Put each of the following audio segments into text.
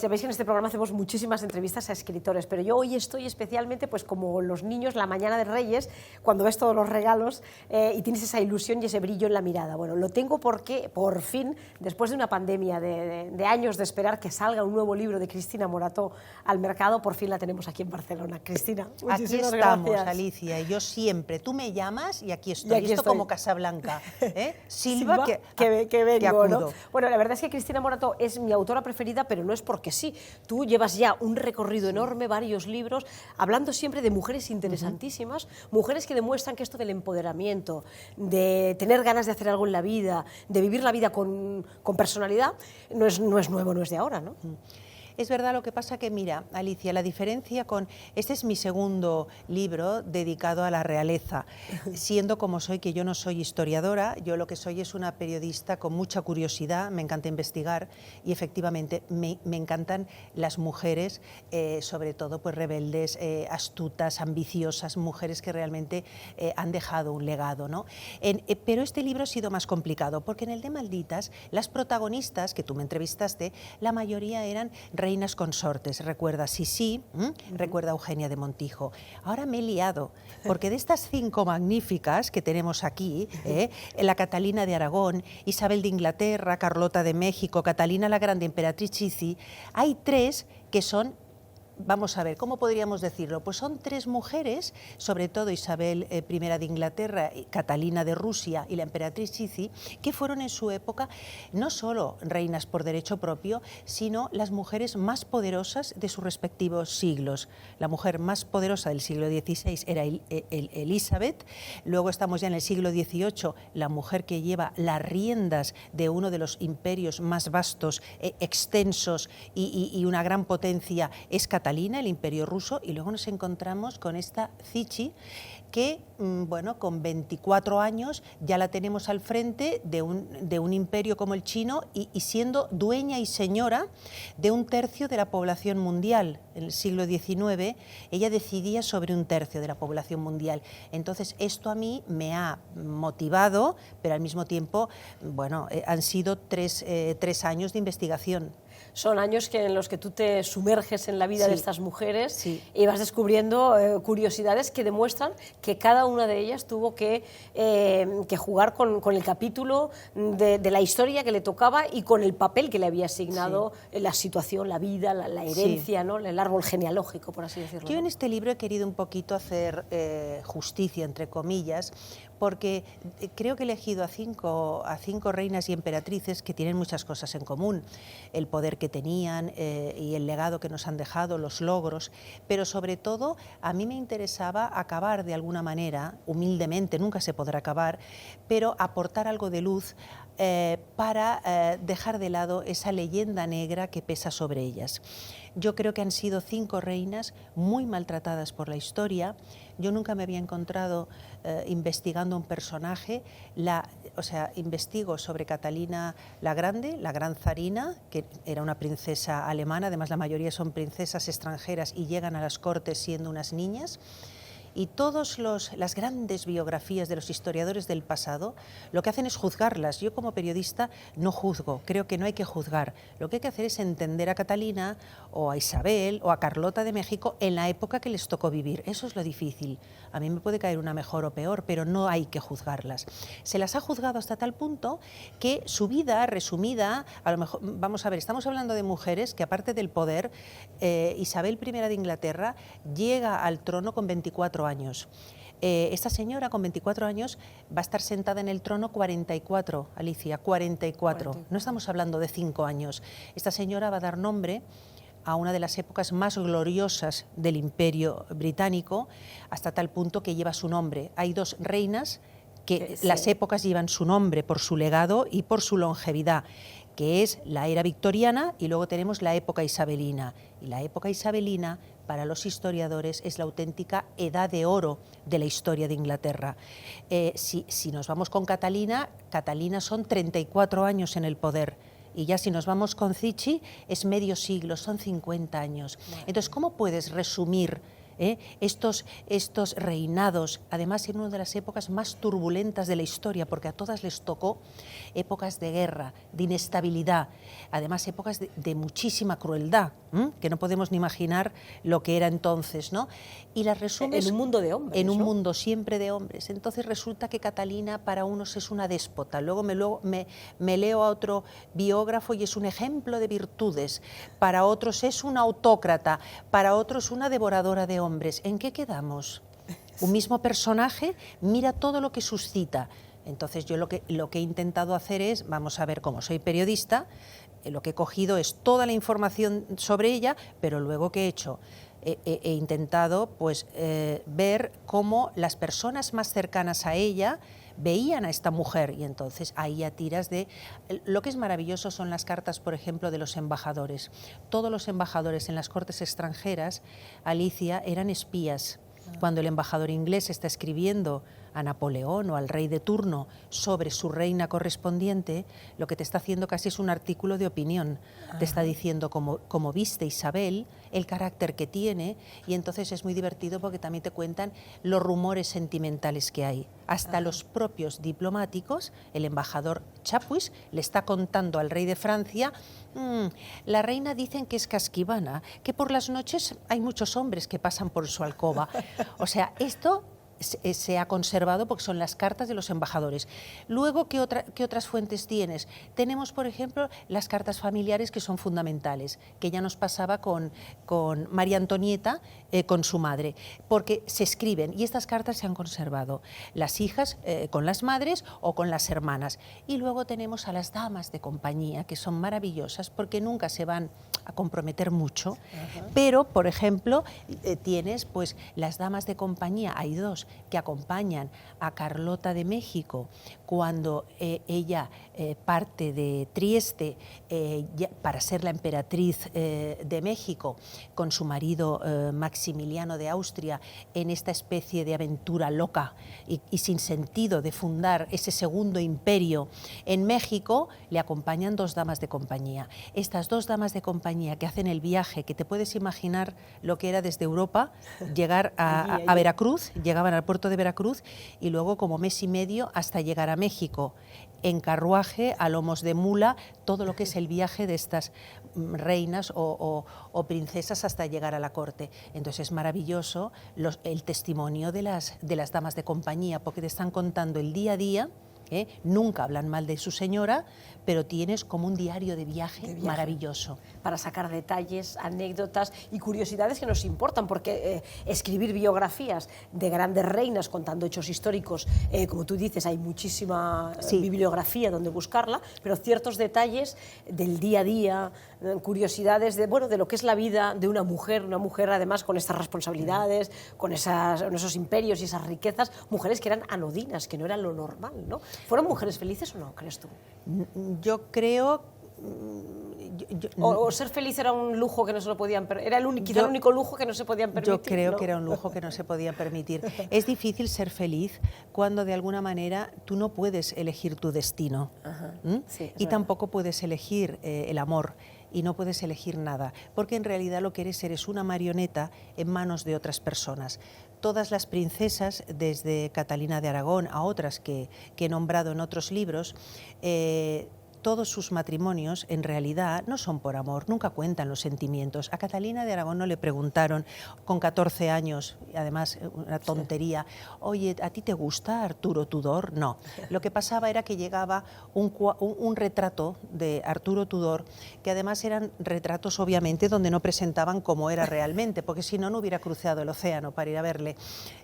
Sabéis que en este programa hacemos muchísimas entrevistas a escritores, pero yo hoy estoy especialmente pues como los niños la mañana de Reyes, cuando ves todos los regalos y tienes esa ilusión y ese brillo en la mirada. Bueno, lo tengo porque por fin, después de una pandemia de años de esperar que salga un nuevo libro de Cristina Morató al mercado, por fin la tenemos aquí en Barcelona. Cristina, muchísimas estamos, gracias. Alicia, y yo siempre, tú me llamas y aquí estoy, y aquí esto estoy. Como Casablanca, Silva, que vengo, que acudo. ¿no? Bueno, la verdad es que Cristina Morató es mi autora preferida, pero no es porque sí. Tú llevas ya un recorrido enorme, varios libros, hablando siempre de mujeres interesantísimas, mujeres que demuestran que esto del empoderamiento, de tener ganas de hacer algo en la vida, de vivir la vida con personalidad, no es nuevo, no es de ahora, ¿no? Es verdad, lo que pasa que, mira, Alicia, la diferencia con... Este es mi segundo libro dedicado a la realeza, siendo como soy, que yo no soy historiadora, yo lo que soy es una periodista con mucha curiosidad, me encanta investigar y efectivamente me encantan las mujeres, sobre todo pues rebeldes, astutas, ambiciosas, mujeres que realmente han dejado un legado, ¿no? Pero este libro ha sido más complicado, porque en el de Malditas, las protagonistas, que tú me entrevistaste, la mayoría eran reinas consortes, recuerda Sisi, recuerda Eugenia de Montijo. Ahora me he liado, porque de estas 5 magníficas que tenemos aquí, la Catalina de Aragón, Isabel de Inglaterra, Carlota de México, Catalina la Grande, Emperatriz Sisi, hay 3 que son... Vamos a ver, ¿cómo podríamos decirlo? Pues son 3 mujeres, sobre todo Isabel I de Inglaterra, Catalina de Rusia y la emperatriz Sisi, que fueron en su época no solo reinas por derecho propio, sino las mujeres más poderosas de sus respectivos siglos. La mujer más poderosa del siglo XVI era Elizabeth, luego estamos ya en el siglo XVIII, la mujer que lleva las riendas de uno de los imperios más vastos, extensos y una gran potencia es Catalina, el imperio ruso, y luego nos encontramos con esta Zichi que, bueno, con 24 años ya la tenemos al frente de un imperio como el chino y siendo dueña y señora de 1/3 de la población mundial. En el siglo XIX ella decidía sobre 1/3 de la población mundial. Entonces esto a mí me ha motivado, pero al mismo tiempo, bueno, han sido 3 años de investigación. Son años en los que tú te sumerges en la vida de estas mujeres y vas descubriendo curiosidades que demuestran que cada una de ellas tuvo que jugar con el capítulo de la historia que le tocaba y con el papel que le había asignado la situación, la vida, la herencia, ¿no? El árbol genealógico, por así decirlo. Yo en este libro he querido un poquito hacer justicia, entre comillas, porque creo que he elegido a cinco reinas y emperatrices que tienen muchas cosas en común, el poder que tenían y el legado que nos han dejado, los logros, pero sobre todo a mí me interesaba acabar de alguna manera, humildemente, nunca se podrá acabar, pero aportar algo de luz para dejar de lado esa leyenda negra que pesa sobre ellas. Yo creo que han sido 5 reinas muy maltratadas por la historia. Yo nunca me había encontrado investigando un personaje, investigo sobre Catalina la Grande, la gran zarina, que era una princesa alemana, además la mayoría son princesas extranjeras y llegan a las cortes siendo unas niñas. Y todas las grandes biografías de los historiadores del pasado lo que hacen es juzgarlas. Yo como periodista no juzgo, creo que no hay que juzgar. Lo que hay que hacer es entender a Catalina o a Isabel o a Carlota de México en la época que les tocó vivir. Eso es lo difícil. A mí me puede caer una mejor o peor, pero no hay que juzgarlas. Se las ha juzgado hasta tal punto que su vida resumida, a lo mejor, vamos a ver, estamos hablando de mujeres que aparte del poder, Isabel I de Inglaterra llega al trono con 24 años. Esta señora con 24 años va a estar sentada en el trono 44, Alicia, 44. No estamos hablando de 5 años. Esta señora va a dar nombre a una de las épocas más gloriosas del Imperio Británico, hasta tal punto que lleva su nombre. Hay 2 reinas que las épocas llevan su nombre por su legado y por su longevidad, que es la era victoriana y luego tenemos la época isabelina. Y la época isabelina, para los historiadores, es la auténtica edad de oro de la historia de Inglaterra. Si nos vamos con Catalina son 34 años en el poder. Y ya si nos vamos con Zichi, es medio siglo, son 50 años. Entonces, ¿cómo puedes resumir estos reinados, además en una de las épocas más turbulentas de la historia, porque a todas les tocó épocas de guerra, de inestabilidad, además épocas de muchísima crueldad, que no podemos ni imaginar lo que era entonces, ¿no? Y las resumes... En un mundo de hombres, En un ¿no? mundo siempre de hombres. Entonces resulta que Catalina para unos es una déspota, luego me leo a otro biógrafo y es un ejemplo de virtudes, para otros es una autócrata, para otros una devoradora de hombres. ¿En qué quedamos? Un mismo personaje, mira todo lo que suscita. Entonces yo lo que he intentado hacer es, vamos a ver, como soy periodista, lo que he cogido es toda la información sobre ella, pero luego ¿qué he hecho? He intentado pues, ver cómo las personas más cercanas a ella veían a esta mujer, y entonces ahí ya tiras de... Lo que es maravilloso son las cartas, por ejemplo, de los embajadores. Todos los embajadores en las cortes extranjeras, Alicia, eran espías. Cuando el embajador inglés está escribiendo a Napoleón o al rey de turno sobre su reina correspondiente, lo que te está haciendo casi es un artículo de opinión. Te está diciendo cómo viste Isabel, el carácter que tiene, y entonces es muy divertido porque también te cuentan los rumores sentimentales que hay. Hasta los propios diplomáticos, el embajador Chapuis le está contando al rey de Francia, la reina dicen que es casquivana, que por las noches hay muchos hombres que pasan por su alcoba. O sea, esto se ha conservado porque son las cartas de los embajadores. Luego, ¿qué otras fuentes tienes? Tenemos, por ejemplo, las cartas familiares, que son fundamentales, que ya nos pasaba con María Antonieta, con su madre, porque se escriben y estas cartas se han conservado, las hijas con las madres o con las hermanas. Y luego tenemos a las damas de compañía, que son maravillosas porque nunca se van a comprometer mucho, pero, por ejemplo, tienes pues las damas de compañía, hay dos, que acompañan a Carlota de México cuando ella parte de Trieste para ser la emperatriz de México con su marido Maximiliano de Austria en esta especie de aventura loca y sin sentido de fundar ese segundo imperio en México. Le acompañan dos damas de compañía. Estas dos damas de compañía que hacen el viaje, que te puedes imaginar lo que era desde Europa llegar a Veracruz, llegaban al puerto de Veracruz y luego como mes y medio hasta llegar a México, en carruaje, a lomos de mula, todo lo que es el viaje de estas reinas o princesas hasta llegar a la corte. Entonces es maravilloso el testimonio de las damas de compañía, porque te están contando el día a día. Nunca hablan mal de su señora, pero tienes como un diario de viaje maravilloso. Para sacar detalles, anécdotas y curiosidades que nos importan, porque escribir biografías de grandes reinas contando hechos históricos, como tú dices, hay muchísima bibliografía donde buscarla, pero ciertos detalles del día a día, curiosidades de lo que es la vida de una mujer además con estas responsabilidades, con esos imperios y esas riquezas, mujeres que eran anodinas, que no eran lo normal, ¿no? ¿Fueron mujeres felices o no, crees tú? Yo creo... O ser feliz era un lujo que no se lo podían permitir, era quizá el único lujo que no se podían permitir. Yo creo que era un lujo que no se podía permitir. Es difícil ser feliz cuando de alguna manera tú no puedes elegir tu destino. Sí, y tampoco puedes elegir el amor. Y no puedes elegir nada, porque en realidad lo que eres una marioneta en manos de otras personas. Todas las princesas, desde Catalina de Aragón a otras que he nombrado en otros libros, todos sus matrimonios en realidad no son por amor, nunca cuentan los sentimientos. A Catalina de Aragón no le preguntaron con 14 años, además una tontería, oye, ¿a ti te gusta Arturo Tudor? No. Lo que pasaba era que llegaba un retrato de Arturo Tudor, que además eran retratos obviamente donde no presentaban cómo era realmente, porque si no, no hubiera cruzado el océano para ir a verle.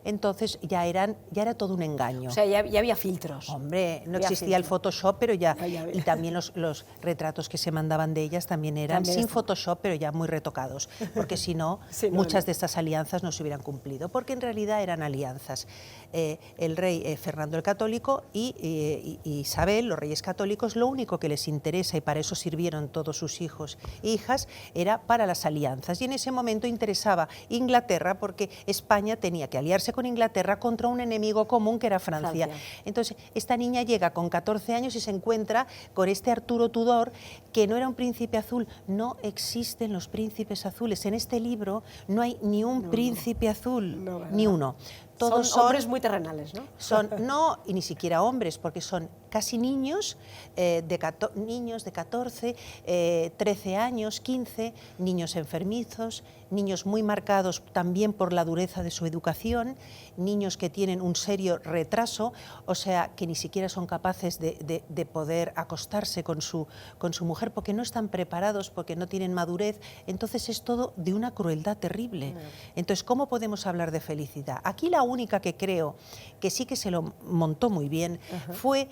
Entonces ya era todo un engaño. O sea, ya había filtros. Hombre, no existía el Photoshop, pero ya y también los retratos que se mandaban de ellas también eran sin Photoshop, pero ya muy retocados, porque si no, muchas de estas alianzas no se hubieran cumplido, porque en realidad eran alianzas. El rey Fernando el Católico y Isabel, los reyes católicos, lo único que les interesa, y para eso sirvieron todos sus hijos e hijas, era para las alianzas. Y en ese momento interesaba Inglaterra, porque España tenía que aliarse con Inglaterra contra un enemigo común que era Francia. Entonces, esta niña llega con 14 años y se encuentra con este Arturo Tudor, que no era un príncipe azul. No existen los príncipes azules. En este libro no hay ni un príncipe azul, ni uno. Todos son hombres muy terrenales, ¿no? No, y ni siquiera hombres, porque son casi niños, niños de 14, 13 años, 15, niños enfermizos, niños muy marcados también por la dureza de su educación, niños que tienen un serio retraso, o sea, que ni siquiera son capaces de poder acostarse con su mujer porque no están preparados, porque no tienen madurez. Entonces es todo de una crueldad terrible. Entonces, ¿cómo podemos hablar de felicidad? Aquí la única que creo que sí que se lo montó muy bien fue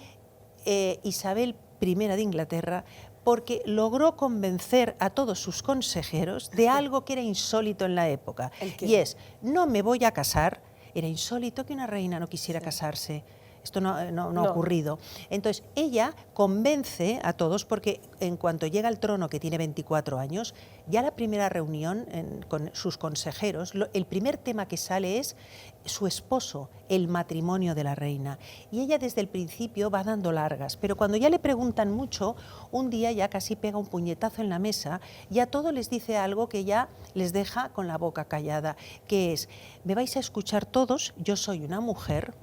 Isabel I de Inglaterra, porque logró convencer a todos sus consejeros de algo que era insólito en la época. Y es, no me voy a casar. Era insólito que una reina no quisiera casarse. Esto no ha ocurrido. Entonces, ella convence a todos, porque en cuanto llega al trono, que tiene 24 años, ya la primera reunión con sus consejeros, el primer tema que sale es su esposo, el matrimonio de la reina. Y ella desde el principio va dando largas, pero cuando ya le preguntan mucho, un día ya casi pega un puñetazo en la mesa y a todos les dice algo que ya les deja con la boca callada, que es, me vais a escuchar todos, yo soy una mujer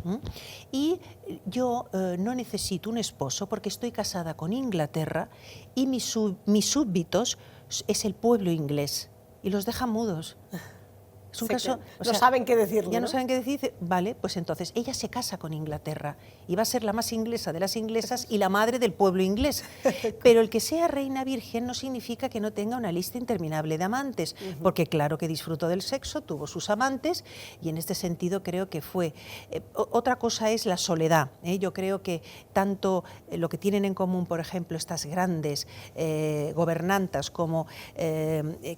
y yo no necesito un esposo porque estoy casada con Inglaterra y mis súbditos es el pueblo inglés, y los deja mudos. Es un caso, no saben qué decirle. Ya no saben qué decir. Vale, pues entonces ella se casa con Inglaterra y va a ser la más inglesa de las inglesas y la madre del pueblo inglés. Pero el que sea reina virgen no significa que no tenga una lista interminable de amantes, porque claro que disfrutó del sexo, tuvo sus amantes, y en este sentido creo que fue. Otra cosa es la soledad. Yo creo que tanto lo que tienen en común, por ejemplo, estas grandes gobernantas como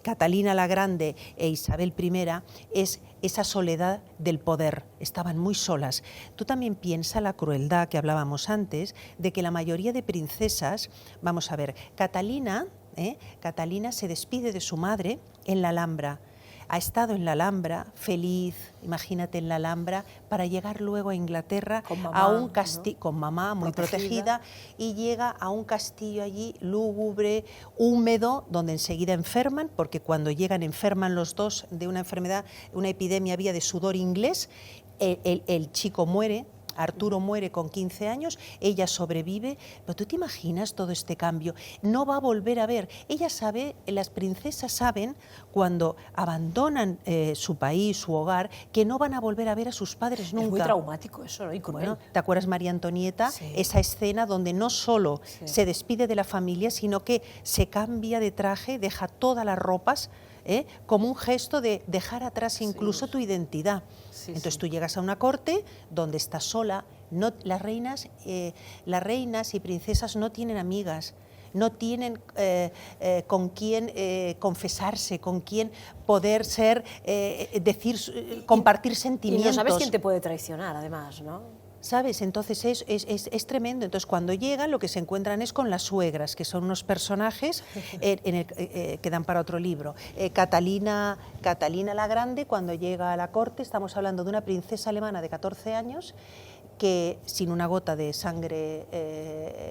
Catalina la Grande e Isabel I, es esa soledad del poder. Estaban muy solas. Tú también piensas la crueldad que hablábamos antes, de que la mayoría de princesas, vamos a ver, Catalina se despide de su madre en la Alhambra. Ha estado en la Alhambra, feliz, imagínate en la Alhambra, para llegar luego a Inglaterra a un castillo, con mamá muy protegida, y llega a un castillo allí lúgubre, húmedo, donde enseguida enferman, porque cuando llegan enferman los dos de una enfermedad, una epidemia había de sudor inglés, el chico muere. Arturo muere con 15 años, ella sobrevive, pero tú te imaginas todo este cambio. No va a volver a ver. Ella sabe, las princesas saben, cuando abandonan su país, su hogar, que no van a volver a ver a sus padres nunca. Es muy traumático eso, ¿no? Y bueno, ¿te acuerdas, María Antonieta? Sí. Esa escena donde no solo se despide de la familia, sino que se cambia de traje, deja todas las ropas, como un gesto de dejar atrás incluso tu identidad. Entonces tú llegas a una corte donde estás sola. No, las reinas y princesas no tienen amigas, no tienen con quién confesarse, con quién poder ser, compartir sentimientos. Y no sabes quién te puede traicionar, además, ¿no? ¿Sabes? Entonces es tremendo. Entonces cuando llegan lo que se encuentran es con las suegras, que son unos personajes que dan para otro libro. Catalina la Grande, cuando llega a la corte, estamos hablando de una princesa alemana de 14 años, que sin una gota de sangre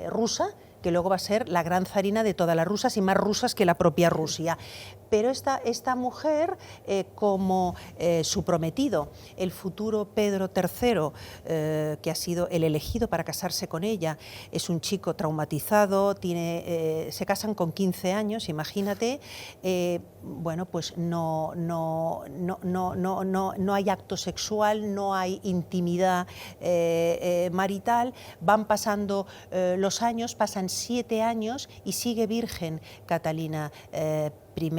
rusa, que luego va a ser la gran zarina de todas las rusas y más rusas que la propia Rusia. Pero esta mujer, como su prometido, el futuro Pedro III, que ha sido el elegido para casarse con ella, es un chico traumatizado, se casan con 15 años, imagínate, bueno, pues no hay acto sexual, no hay intimidad marital, van pasando los años, pasan 7 años y sigue virgen Catalina I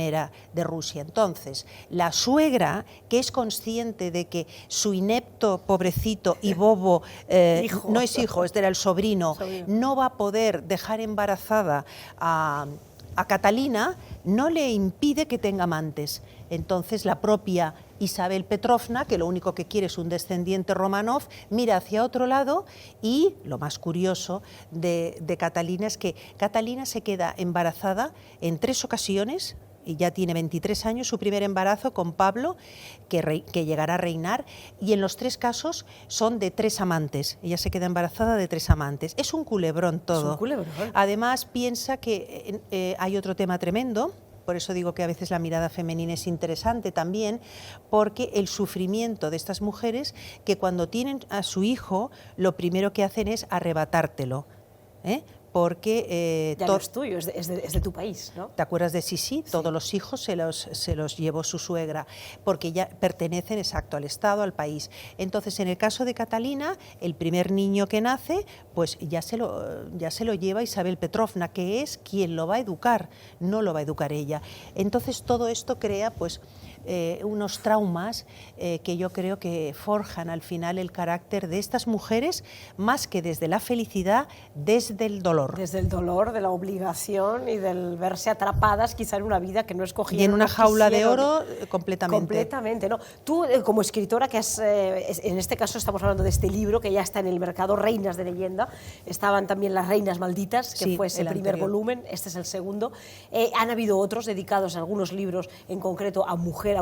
de Rusia. Entonces, la suegra, que es consciente de que su inepto, pobrecito y bobo, no es hijo, este era el sobrino, no va a poder dejar embarazada a Catalina, no le impide que tenga amantes. Entonces la propia Isabel Petrovna, que lo único que quiere es un descendiente Romanov, mira hacia otro lado, y lo más curioso de Catalina es que Catalina se queda embarazada en 3 ocasiones y ya tiene 23 años, su primer embarazo con Pablo, que llegará a reinar, y en los 3 casos son de 3 amantes. Ella se queda embarazada de 3 amantes. Es un culebrón todo. Es un culebrón. Además, piensa que hay otro tema tremendo. Por eso digo que a veces la mirada femenina es interesante también, porque el sufrimiento de estas mujeres, que cuando tienen a su hijo, lo primero que hacen es arrebatártelo, porque ya no es tuyo, es de tu país, ¿no? ¿Te acuerdas de Sisi? Sí. Todos los hijos se los llevó su suegra, porque ya pertenecen exacto al Estado, al país. Entonces, en el caso de Catalina, el primer niño que nace, pues ya se lo lleva Isabel Petrovna, que es quien lo va a educar, no lo va a educar ella. Entonces, todo esto crea, pues, unos traumas que yo creo que forjan al final el carácter de estas mujeres, más que desde la felicidad, desde el dolor. Desde el dolor, de la obligación y del verse atrapadas quizá en una vida que no escogieron. Y en una jaula de quisieron. oro completamente. Completamente, ¿no? Tú, como escritora, que has, en este caso estamos hablando de este libro que ya está en el mercado, Reinas de Leyenda, estaban también Las Reinas Malditas, que sí, fue ese primer anterior volumen, este es el segundo. Han habido otros dedicados a algunos libros en concreto a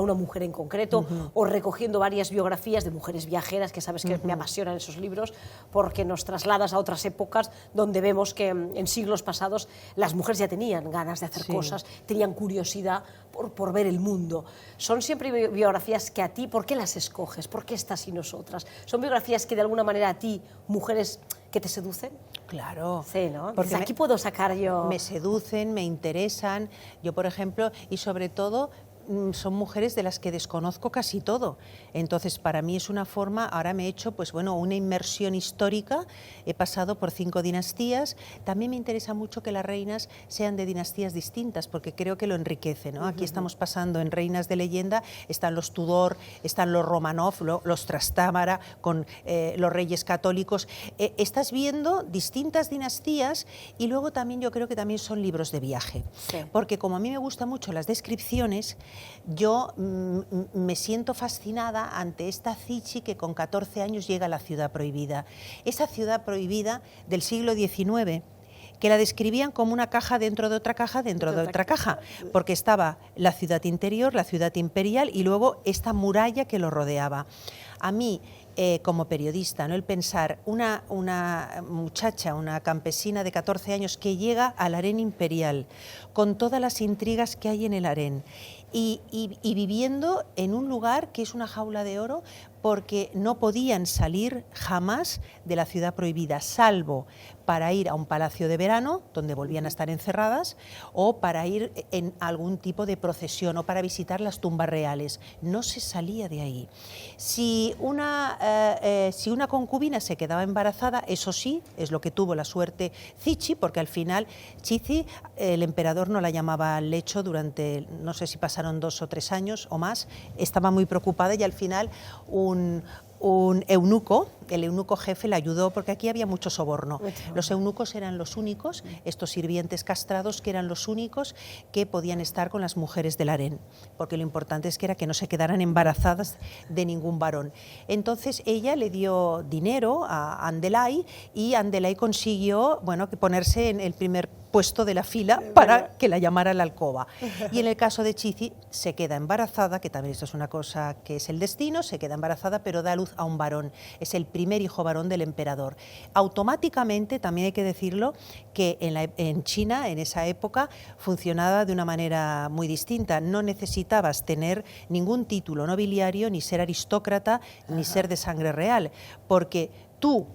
una mujer en concreto, o recogiendo varias biografías de mujeres viajeras, que sabes que me apasionan esos libros, porque nos trasladas a otras épocas donde vemos que en siglos pasados las mujeres ya tenían ganas de hacer cosas, tenían curiosidad por ver el mundo. Son siempre biografías que a ti, ¿por qué las escoges? ¿Por qué estas y nosotras? ¿Son biografías que de alguna manera a ti, mujeres que te seducen? Claro. Sí, ¿no? Porque aquí puedo sacar yo... Me seducen, me interesan. Yo, por ejemplo, y sobre todo, son mujeres de las que desconozco casi todo. Entonces, para mí es una forma, ahora me he hecho, pues bueno, una inmersión histórica, he pasado por 5 dinastías. También me interesa mucho que las reinas sean de dinastías distintas, porque creo que lo enriquece, ¿no? Aquí estamos pasando en Reinas de Leyenda, están los Tudor, están los Romanov, los Trastámara, con los reyes católicos. Estás viendo distintas dinastías, y luego también yo creo que también son libros de viaje, porque como a mí me gustan mucho las descripciones, yo me siento fascinada ante esta Zichi que con 14 años llega a la ciudad prohibida. Esa ciudad prohibida del siglo XIX, que la describían como una caja dentro de otra caja dentro de otra caja, porque estaba la ciudad interior, la ciudad imperial, y luego esta muralla que lo rodeaba. A mí, como periodista, ¿no?, el pensar una muchacha, una campesina de 14 años que llega al harén imperial, con todas las intrigas que hay en el harén, y viviendo en un lugar que es una jaula de oro, porque no podían salir jamás de la ciudad prohibida, salvo para ir a un palacio de verano, donde volvían a estar encerradas, o para ir en algún tipo de procesión, o para visitar las tumbas reales. No se salía de ahí. Si una concubina se quedaba embarazada, eso sí, es lo que tuvo la suerte Zichi, porque al final Chizi, el emperador no la llamaba al lecho durante, no sé si pasaron 2 o 3 años o más, estaba muy preocupada, y al final un eunuco, el eunuco jefe, le ayudó, porque aquí había mucho soborno. Los eunucos eran los únicos, estos sirvientes castrados, que eran los únicos que podían estar con las mujeres del harén, porque lo importante es que no se quedaran embarazadas de ningún varón. Entonces ella le dio dinero a Andelay, y Andelay consiguió, bueno, que ponerse en el primer puesto de la fila para que la llamara la alcoba. Y en el caso de Chizi, se queda embarazada, que también esto es una cosa que es el destino, se queda embarazada, pero da a luz a un varón. Es el primer hijo varón del emperador. Automáticamente, también hay que decirlo, que en China, en esa época, funcionaba de una manera muy distinta. No necesitabas tener ningún título nobiliario, ni ser aristócrata, ni ser de sangre real, porque tú,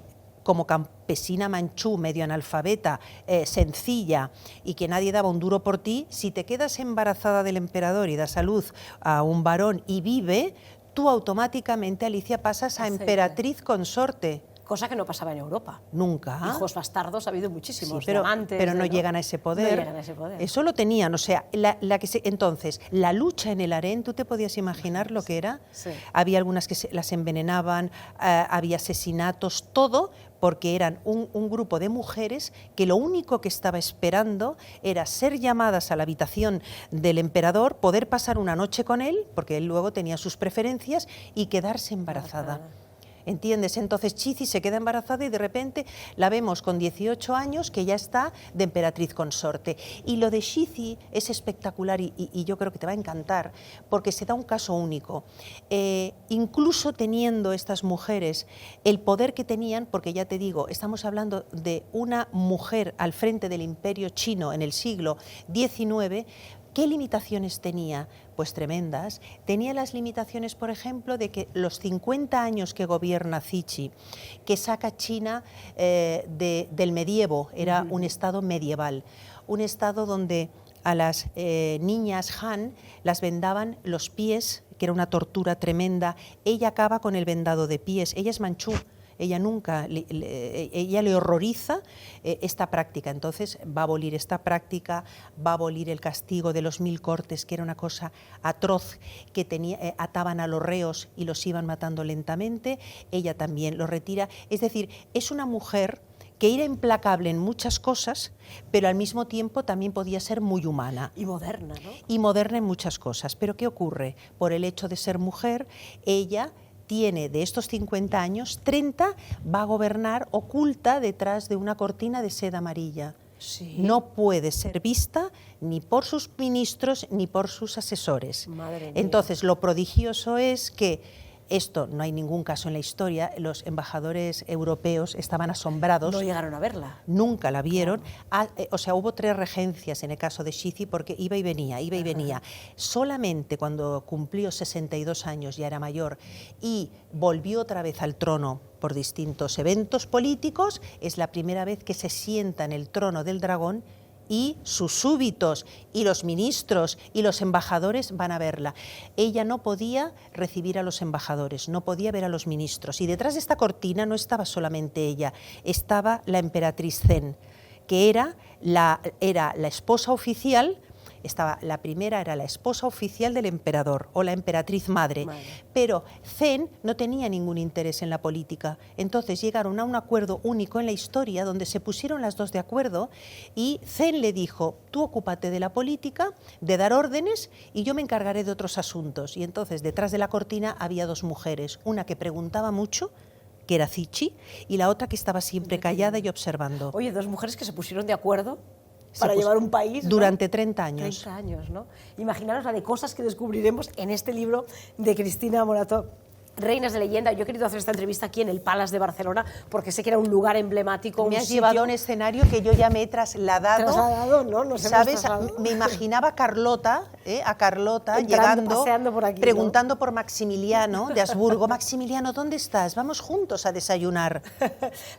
como campesina manchú, medio analfabeta, sencilla, y que nadie daba un duro por ti, si te quedas embarazada del emperador y das a luz a un varón y vive, tú automáticamente, Alicia, pasas a emperatriz consorte. Cosa que no pasaba en Europa. Nunca. Hijos bastardos ha habido muchísimos, sí, pero amantes, no llegan a ese poder. No llegan a ese poder. Eso lo tenían, o sea, entonces, la lucha en el harén, ¿tú te podías imaginar lo que era? Sí. Había algunas que las envenenaban, había asesinatos, todo, porque eran un grupo de mujeres que lo único que estaba esperando era ser llamadas a la habitación del emperador, poder pasar una noche con él, porque él luego tenía sus preferencias, y quedarse embarazada. ¿entiendes? Entonces Chizi se queda embarazada y de repente la vemos con 18 años que ya está de emperatriz consorte. Y lo de Chizi es espectacular y yo creo que te va a encantar, porque se da un caso único. Incluso teniendo estas mujeres el poder que tenían, porque ya te digo, estamos hablando de una mujer al frente del imperio chino en el siglo XIX, ¿qué limitaciones tenía? Pues tremendas. Tenía las limitaciones, por ejemplo, de que los 50 años que gobierna Cixi, que saca China del medievo, era un estado medieval, un estado donde a las niñas Han las vendaban los pies, que era una tortura tremenda. Ella acaba con el vendado de pies, ella es manchú. Ella ella le horroriza esta práctica, entonces va a abolir esta práctica, va a abolir el castigo de los 1000 cortes, que era una cosa atroz, que ataban a los reos y los iban matando lentamente, ella también lo retira, es decir, es una mujer que era implacable en muchas cosas, pero al mismo tiempo también podía ser muy humana. Y moderna, ¿no? Y moderna en muchas cosas, pero ¿qué ocurre? Por el hecho de ser mujer, ella tiene de estos 50 años, 30 va a gobernar oculta detrás de una cortina de seda amarilla. Sí. No puede ser vista ni por sus ministros ni por sus asesores. Madre mía. Entonces, lo prodigioso es que esto no hay ningún caso en la historia, los embajadores europeos estaban asombrados. No llegaron a verla. Nunca la vieron. O sea, hubo 3 regencias en el caso de Chizi porque iba y venía, iba y venía. Solamente cuando cumplió 62 años, ya era mayor, y volvió otra vez al trono por distintos eventos políticos, es la primera vez que se sienta en el trono del dragón y sus súbitos y los ministros y los embajadores van a verla. Ella no podía recibir a los embajadores, no podía ver a los ministros. Y detrás de esta cortina no estaba solamente ella, estaba la emperatriz Zen, que era la esposa oficial. La primera era la esposa oficial del emperador o la emperatriz madre, pero Zen no tenía ningún interés en la política. Entonces llegaron a un acuerdo único en la historia donde se pusieron las dos de acuerdo y Zen le dijo, tú ocúpate de la política, de dar órdenes y yo me encargaré de otros asuntos. Y entonces detrás de la cortina había 2 mujeres, una que preguntaba mucho, que era Cixi, y la otra que estaba siempre callada y observando. Oye, 2 mujeres que se pusieron de acuerdo para llevar un país, ¿no? Durante 30 años. 30 años, ¿no? Imaginaros la de cosas que descubriremos en este libro de Cristina Morató. Reinas de leyenda. Yo he querido hacer esta entrevista aquí en el Palace de Barcelona porque sé que era un lugar emblemático. Me has llevado a un escenario que yo ya me he trasladado. ¿no? Nos ¿Sabes? Me imaginaba a Carlota llegando, paseando por aquí, preguntando por Maximiliano de Habsburgo. Maximiliano, ¿dónde estás? Vamos juntos a desayunar.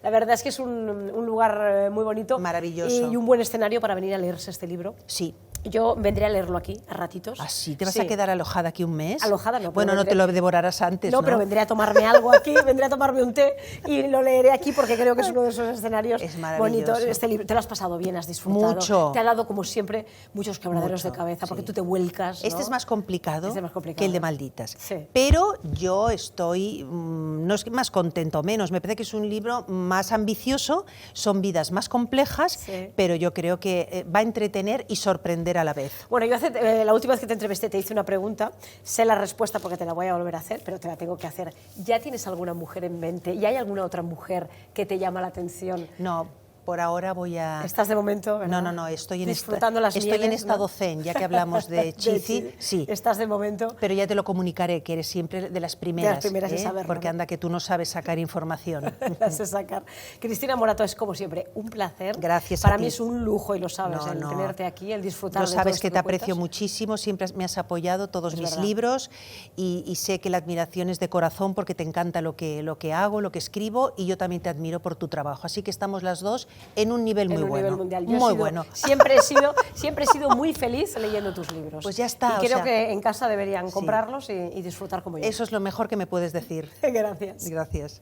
La verdad es que es un lugar muy bonito. Maravilloso. Y un buen escenario para venir a leerse este libro. Sí. Yo vendré a leerlo aquí, a ratitos. ¿Ah, sí? ¿Te vas a quedar alojada aquí un mes? Alojada no. Bueno, no te lo devorarás antes, ¿no? Pero vendré a tomarme algo aquí, vendré a tomarme un té y lo leeré aquí porque creo que es uno de esos escenarios bonitos. Este libro, te lo has pasado bien, has disfrutado. Mucho. Te ha dado, como siempre, muchos quebraderos de cabeza porque tú te vuelcas, ¿no? Este es más complicado, que el de Malditas. Sí. Pero yo estoy, no es más contento o menos, me parece que es un libro más ambicioso, son vidas más complejas, pero yo creo que va a entretener y sorprender a la vez. Bueno, yo la última vez que te entrevisté te hice una pregunta, sé la respuesta porque te la voy a volver a hacer, pero te la tengo que hacer. ¿Ya tienes alguna mujer en mente? ¿Y hay alguna otra mujer que te llama la atención? No. Por ahora voy a... ¿Estás de momento? ¿verdad? No, estoy en disfrutando las mieles, en estado zen, ya que hablamos de Chizi, sí. ¿Estás de momento? Pero ya te lo comunicaré, que eres siempre de las primeras. De las primeras en saberlo, porque anda que tú no sabes sacar información. La sé sacar. Cristina Morató, es como siempre un placer. Gracias Para a ti. mí es un lujo, y lo sabes, el tenerte aquí, el disfrutar de todo. Lo sabes que te cuentas. aprecio muchísimo, siempre me has apoyado todos mis libros y sé que la admiración es de corazón porque te encanta lo que hago, lo que escribo y yo también te admiro por tu trabajo. Así que estamos las dos en un nivel muy bueno. Mundial. Muy bueno. Siempre he sido muy feliz leyendo tus libros. Pues ya está. Y creo que en casa deberían comprarlos y disfrutar como yo. Eso es lo mejor que me puedes decir. Gracias. Gracias.